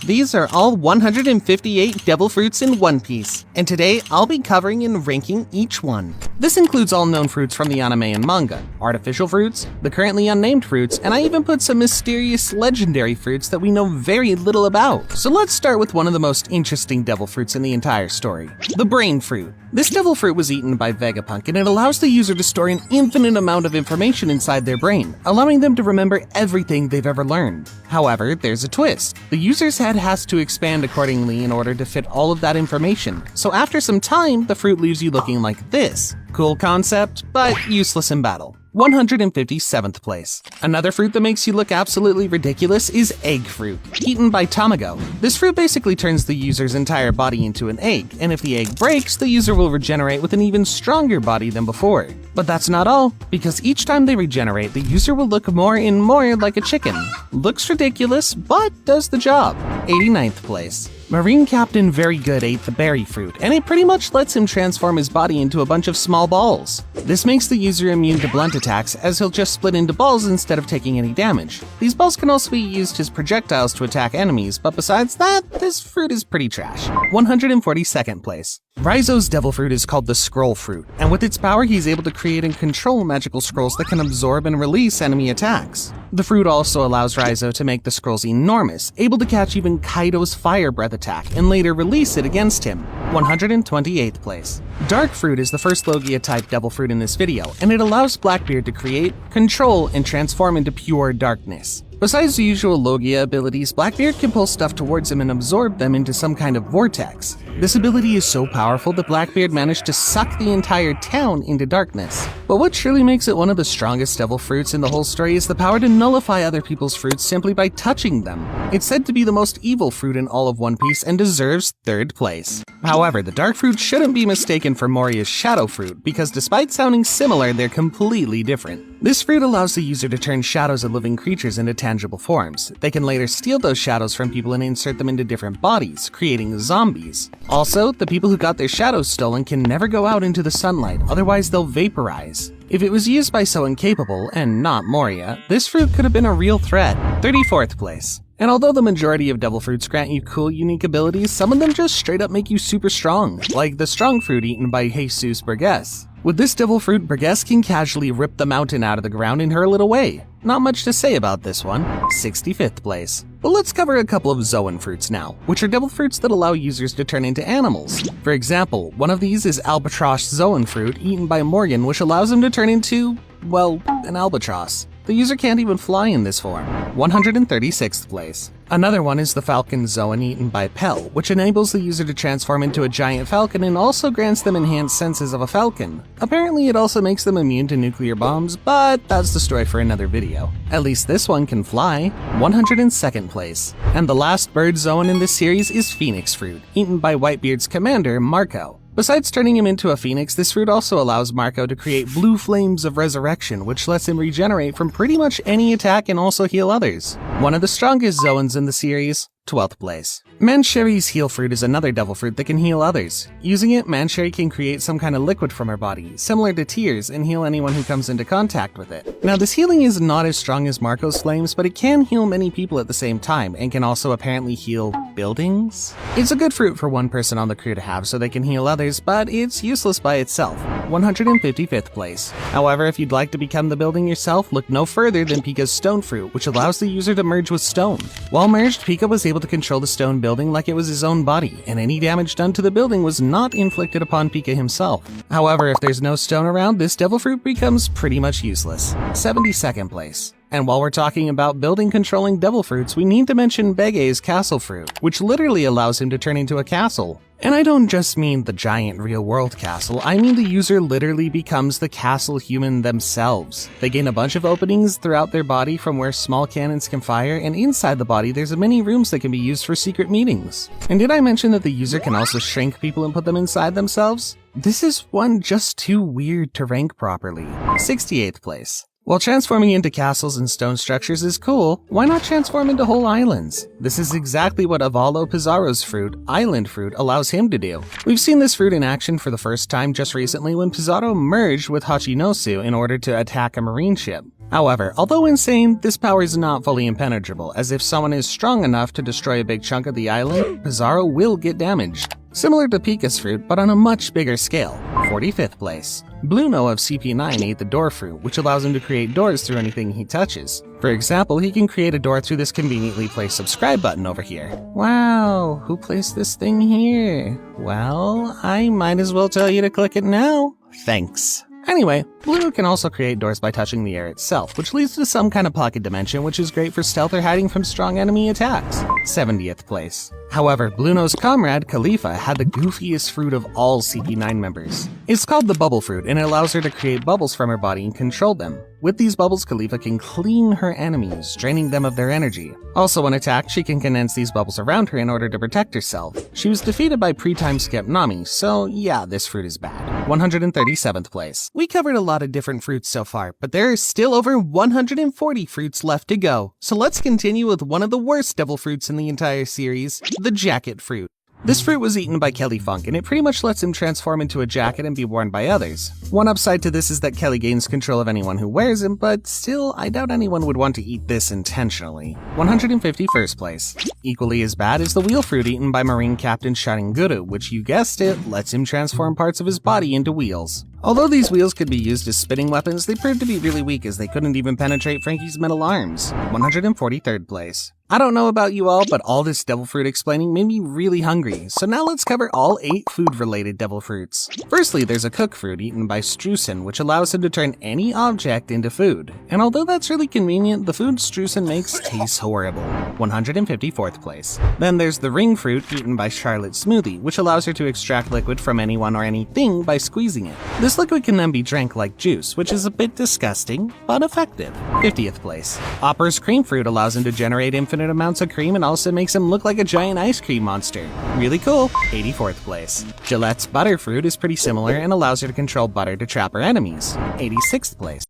These are all 158 devil fruits in One Piece, and today I'll be covering and ranking each one. This includes all known fruits from the anime and manga, artificial fruits, the currently unnamed fruits, and I even put some mysterious legendary fruits that we know very little about. So let's start with one of the most interesting devil fruits in the entire story, the brain fruit. This devil fruit was eaten by Vegapunk, and it allows the user to store an infinite amount of information inside their brain, allowing them to remember everything they've ever learned. However, there's a twist. The user's head has to expand accordingly in order to fit all of that information, so after some time, the fruit leaves you looking like this. Cool concept, but useless in battle. 157th place. Another fruit that makes you look absolutely ridiculous is egg fruit, eaten by Tamago. This fruit basically turns the user's entire body into an egg, and if the egg breaks, the user will regenerate with an even stronger body than before. But that's not all, because each time they regenerate, the user will look more and more like a chicken. Looks ridiculous, but does the job. 89th place. Marine Captain Very Good ate the berry fruit, and it pretty much lets him transform his body into a bunch of small balls. This makes the user immune to blunt attacks, as he'll just split into balls instead of taking any damage. These balls can also be used as projectiles to attack enemies, but besides that, this fruit is pretty trash. 142nd place. Raizo's devil fruit is called the scroll fruit, and with its power he's able to create and control magical scrolls that can absorb and release enemy attacks. The fruit also allows Raizo to make the scrolls enormous, able to catch even Kaido's fire breath attack and later release it against him. 128th place. Dark fruit is the first Logia-type devil fruit in this video, and it allows Blackbeard to create, control, and transform into pure darkness. Besides the usual Logia abilities, Blackbeard can pull stuff towards him and absorb them into some kind of vortex. This ability is so powerful that Blackbeard managed to suck the entire town into darkness. But what truly makes it one of the strongest devil fruits in the whole story is the power to nullify other people's fruits simply by touching them. It's said to be the most evil fruit in all of One Piece and deserves 3rd place. However, the dark fruit shouldn't be mistaken for Moria's shadow fruit, because despite sounding similar, they're completely different. This fruit allows the user to turn shadows of living creatures into tangible forms. They can later steal those shadows from people and insert them into different bodies, creating zombies. Also, the people who got their shadows stolen can never go out into the sunlight, otherwise they'll vaporize. If it was used by someone capable, and not Moria, this fruit could have been a real threat. 34th place. And although the majority of devil fruits grant you cool, unique abilities, some of them just straight up make you super strong, like the strong fruit eaten by Jesus Burgess. With this devil fruit, Burgess can casually rip the mountain out of the ground and hurl it away. Not much to say about this one. 65th place. But let's cover a couple of Zoan fruits now, which are devil fruits that allow users to turn into animals. For example, one of these is Albatross Zoan fruit eaten by Morgan, which allows him to turn into, well, an albatross. The user can't even fly in this form. 136th place. Another one is the Falcon Zoan eaten by Pell, which enables the user to transform into a giant falcon and also grants them enhanced senses of a falcon. Apparently it also makes them immune to nuclear bombs, but that's the story for another video. At least this one can fly. 102nd place. And the last bird Zoan in this series is Phoenix fruit, eaten by Whitebeard's commander, Marco. Besides turning him into a phoenix, this fruit also allows Marco to create blue flames of resurrection, which lets him regenerate from pretty much any attack and also heal others. One of the strongest Zoans in the series. 12th place. Mancheri's heal fruit is another devil fruit that can heal others. Using it, Mancheri can create some kind of liquid from her body, similar to tears, and heal anyone who comes into contact with it. Now, this healing is not as strong as Marco's flames, but it can heal many people at the same time, and can also apparently heal buildings? It's a good fruit for one person on the crew to have so they can heal others, but it's useless by itself. 155th place. However, if you'd like to become the building yourself, look no further than Pika's stone fruit, which allows the user to merge with stone. While merged, Pika was able to control the stone building like it was his own body, and any damage done to the building was not inflicted upon Pika himself. However, if there's no stone around, this devil fruit becomes pretty much useless. 72nd place. And while we're talking about building controlling devil fruits, we need to mention Bege's castle fruit, which literally allows him to turn into a castle. And I don't just mean the giant real-world castle, I mean the user literally becomes the castle human themselves. They gain a bunch of openings throughout their body from where small cannons can fire, and inside the body there's many rooms that can be used for secret meetings. And did I mention that the user can also shrink people and put them inside themselves? This is one just too weird to rank properly. 68th place. While transforming into castles and stone structures is cool, why not transform into whole islands? This is exactly what Avalo Pizarro's fruit, Island Fruit, allows him to do. We've seen this fruit in action for the first time just recently when Pizarro merged with Hachinosu in order to attack a marine ship. However, although insane, this power is not fully impenetrable, as if someone is strong enough to destroy a big chunk of the island, Pizarro will get damaged. Similar to Pika's fruit, but on a much bigger scale. 45th place. Bluno of CP9 ate the door fruit, which allows him to create doors through anything he touches. For example, he can create a door through this conveniently placed subscribe button over here. Wow, who placed this thing here? Well, I might as well tell you to click it now. Thanks. Anyway, Bluno can also create doors by touching the air itself, which leads to some kind of pocket dimension, which is great for stealth or hiding from strong enemy attacks. 70th place. However, Bluno's comrade, Khalifa, had the goofiest fruit of all CP9 members. It's called the bubble fruit, and it allows her to create bubbles from her body and control them. With these bubbles, Khalifa can clean her enemies, draining them of their energy. Also, when attacked, she can condense these bubbles around her in order to protect herself. She was defeated by pre-time skip Nami, so yeah, this fruit is bad. 137th place. We covered a lot of different fruits so far, but there are still over 140 fruits left to go. So let's continue with one of the worst devil fruits in the entire series, the jacket fruit. This fruit was eaten by Kelly Funk, and it pretty much lets him transform into a jacket and be worn by others. One upside to this is that Kelly gains control of anyone who wears him, but still, I doubt anyone would want to eat this intentionally. 151st place. Equally as bad is the wheel fruit eaten by Marine Captain Sharinguru, which, you guessed it, lets him transform parts of his body into wheels. Although these wheels could be used as spinning weapons, they proved to be really weak as they couldn't even penetrate Frankie's metal arms. 143rd place. I don't know about you all, but all this devil fruit explaining made me really hungry, so now let's cover all 8 food-related devil fruits. Firstly, there's a cook fruit eaten by Strusen, which allows him to turn any object into food. And although that's really convenient, the food Strusen makes tastes horrible. 154th place. Then there's the ring fruit eaten by Charlotte Smoothie, which allows her to extract liquid from anyone or anything by squeezing it. This liquid can then be drank like juice, which is a bit disgusting, but effective. 50th place. Opper's cream fruit allows him to generate infinite amounts of cream and also makes him look like a giant ice cream monster. Really cool. 84th place. Gillette's butter fruit is pretty similar and allows her to control butter to trap her enemies. 86th place.